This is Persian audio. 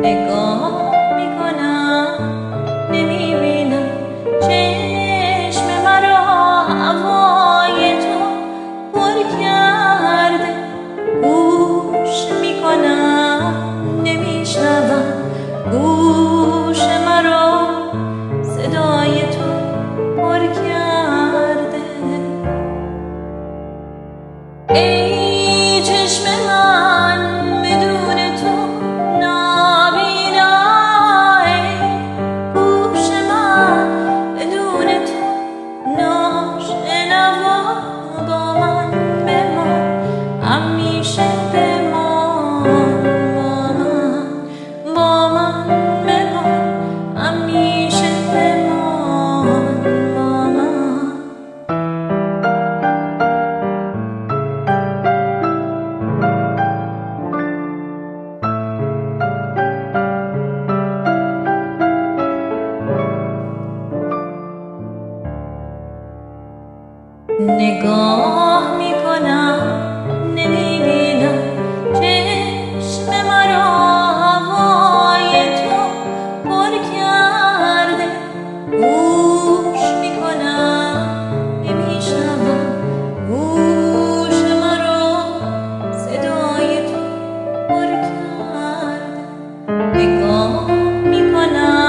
نگاه میکنم نمیبینم چشم مرا هوای تو پر کرده. گوش میکنم نمیشنوم گوش مرا صدای تو پر کرده. ای چشم من بدون تو نابینا، ای گوش من بدون تو ناشنوا. با من بمان همیشه بمان، با من بمان همیشه بمان، با من. نگاه میکنم نمیبینم چشم مرا هوای تو پر کرده. گوش میکنم نمیشنوم گوش مرا صدای تو پر کرده. نگاه میکنم